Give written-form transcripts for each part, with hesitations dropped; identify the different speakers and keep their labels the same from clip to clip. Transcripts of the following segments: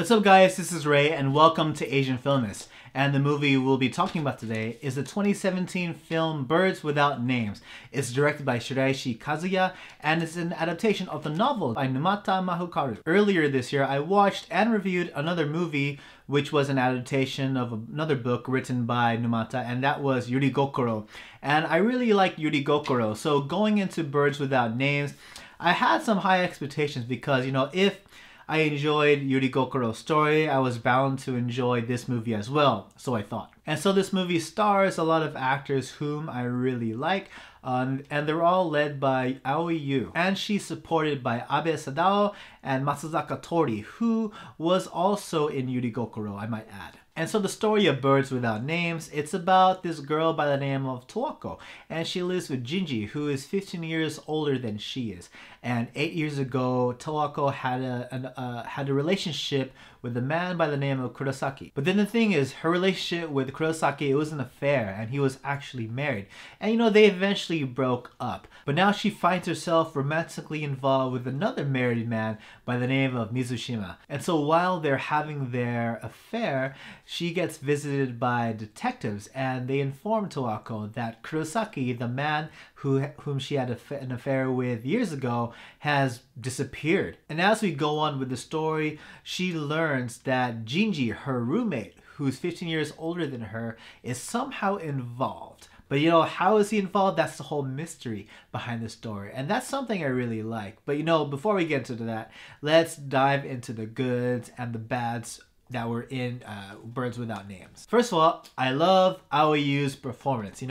Speaker 1: What's up guys, this is Ray and welcome to Asian Filmist. And the movie we'll be talking about today is the 2017 film Birds Without Names. It's directed by Shiraiashi Kazuya and it's an adaptation of the novel by Numata Mahokaru. Earlier this year I watched and reviewed another movie which was an adaptation of another book written by Numata, and that was Yuri Gokoro. And I really like Yuri Gokoro, so going into Birds Without Names, I had some high expectations because, if I enjoyed Yuri Gokoro's story, I was bound to enjoy this movie as well, so I thought. And so this movie stars a lot of actors whom I really like, and they're all led by Aoi Yu. And she's supported by Abe Sadao and Matsuzaka Tori, who was also in Yuri Gokoro, I might add. And so the story of Birds Without Names, it's about this girl by the name of Towako, and she lives with Jinji, who is 15 years older than she is. And 8 years ago, Towako had a relationship with a man by the name of Kurosaki. But then the thing is, her relationship with Kurosaki, it was an affair, and he was actually married. And they eventually broke up. But now she finds herself romantically involved with another married man by the name of Mizushima. And so while they're having their affair, she gets visited by detectives, and they inform Towako that Kurosaki, the man whom she had an affair with years ago, has disappeared. And as we go on with the story, she learns that Jinji, her roommate, who's 15 years older than her, is somehow involved. But how is he involved? That's the whole mystery behind the story. And that's something I really like. But before we get into that, let's dive into the goods and the bads that were in Birds Without Names. First of all, I love Aoi Yu's performance.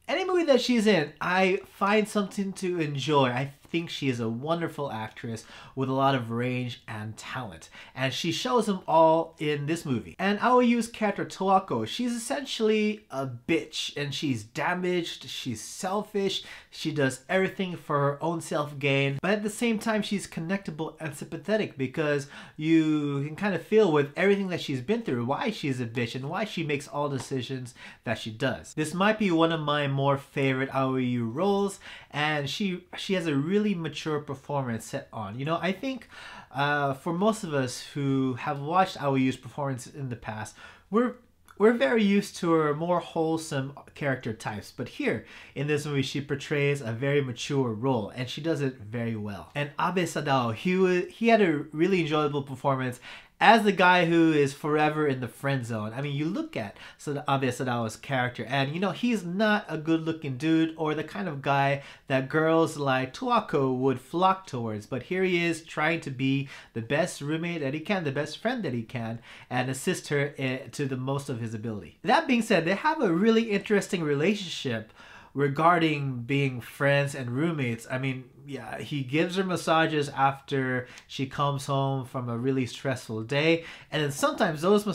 Speaker 1: Any movie that she's in, I find something to enjoy. I think she is a wonderful actress with a lot of range and talent. And she shows them all in this movie. And Aoi Yu's character, Towako, she's essentially a bitch. And she's damaged, she's selfish, she does everything for her own self-gain. But at the same time, she's connectable and sympathetic because you can kind of feel with everything that she's been through why she's a bitch and why she makes all decisions that she does. This might be one of my more favorite Aoi Yu roles, and she has a really mature performance set on. I think for most of us who have watched Aoi Yu's performance in the past, we're very used to her more wholesome character types. But here in this movie, she portrays a very mature role, and she does it very well. And Abe Sadao, he had a really enjoyable performance as the guy who is forever in the friend zone. I mean, you look at Abe Sadao's character, and he's not a good-looking dude or the kind of guy that girls like Towako would flock towards. But here he is trying to be the best roommate that he can, the best friend that he can, and assist her to the most of his ability. That being said, they have a really interesting relationship regarding being friends and roommates. I mean, yeah, he gives her massages after she comes home from a really stressful day, and then sometimes those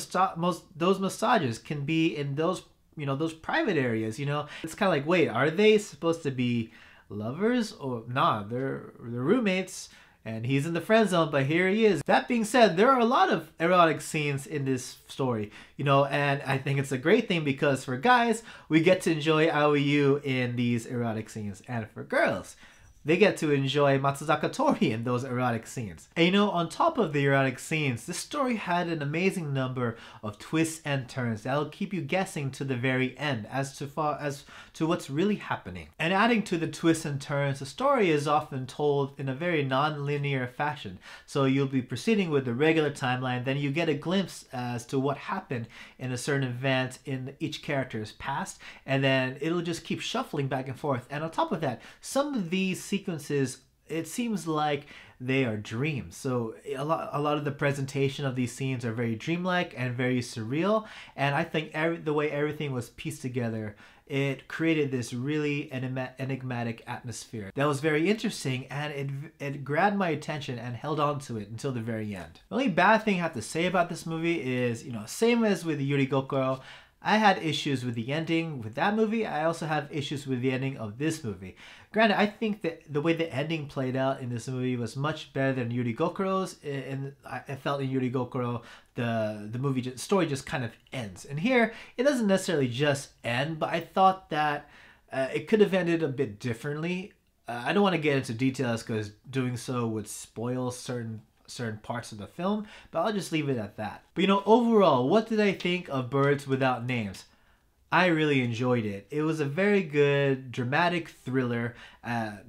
Speaker 1: massages can be in those those private areas. It's kind of like, wait, are they supposed to be lovers? Or nah, they're roommates. And he's in the friend zone, but here he is. That being said, there are a lot of erotic scenes in this story, and I think it's a great thing because for guys, we get to enjoy Aoi Yu in these erotic scenes. And for girls, they get to enjoy Matsuzaka Tori in those erotic scenes. And on top of the erotic scenes, this story had an amazing number of twists and turns that'll keep you guessing to the very end as to what's really happening. And adding to the twists and turns, the story is often told in a very non-linear fashion. So you'll be proceeding with the regular timeline, then you get a glimpse as to what happened in a certain event in each character's past, and then it'll just keep shuffling back and forth. And on top of that, some of these sequences, it seems like they are dreams. So a lot of the presentation of these scenes are very dreamlike and very surreal, and I think the way everything was pieced together, it created this really enigmatic atmosphere that was very interesting, and it grabbed my attention and held on to it until the very end. The only bad thing I have to say about this movie is, same as with Yuri Gokoro, I had issues with the ending with that movie. I also have issues with the ending of this movie. Granted, I think that the way the ending played out in this movie was much better than Yuri Gokoro's. And I felt in Yuri Gokoro, the story just kind of ends. And here, it doesn't necessarily just end, but I thought that it could have ended a bit differently. I don't want to get into details because doing so would spoil certain certain parts of the film, but I'll just leave it at that. But overall, what did I think of Birds Without Names? I really enjoyed it. It was a very good dramatic thriller,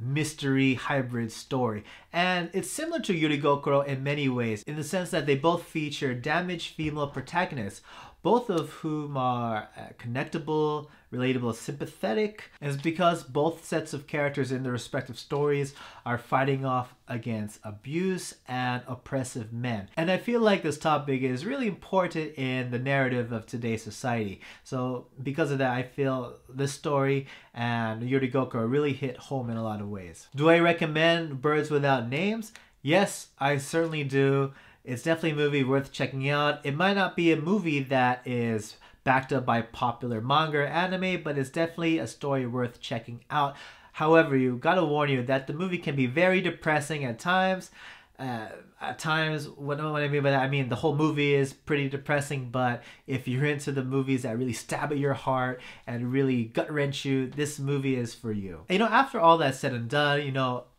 Speaker 1: mystery hybrid story. And it's similar to Yuri Gokuro in many ways, in the sense that they both feature damaged female protagonists, both of whom are connectable, relatable, sympathetic. And it's because both sets of characters in their respective stories are fighting off against abuse and oppressive men. And I feel like this topic is really important in the narrative of today's society. So because of that, I feel this story and Yuri Gokuro really hit home in a lot of ways. Do I recommend Birds Without Names? Yes, I certainly do. It's definitely a movie worth checking out. It might not be a movie that is backed up by popular manga or anime, but it's definitely a story worth checking out. However, you gotta warn you that the movie can be very depressing at times. What I mean by that, I mean the whole movie is pretty depressing, but if you're into the movies that really stab at your heart and really gut wrench you, this movie is for you. And, after all that's said and done,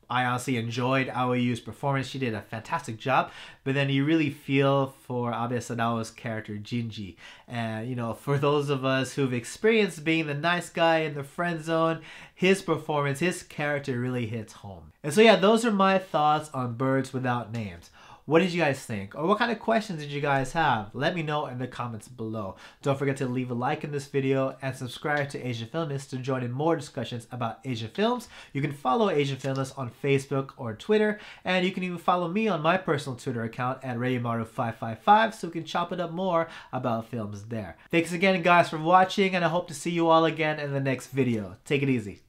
Speaker 1: I honestly enjoyed Aoi Yu's performance. She did a fantastic job, but then you really feel for Abe Sadao's character Jinji. And for those of us who've experienced being the nice guy in the friend zone, his performance, his character really hits home. And so yeah, those are my thoughts on Birds Without Names. What did you guys think? Or what kind of questions did you guys have? Let me know in the comments below. Don't forget to leave a like in this video and subscribe to Asian Filmist to join in more discussions about Asian films. You can follow Asian Filmist on Facebook or Twitter, and you can even follow me on my personal Twitter account at RayuMaru555 so we can chop it up more about films there. Thanks again guys for watching, and I hope to see you all again in the next video. Take it easy.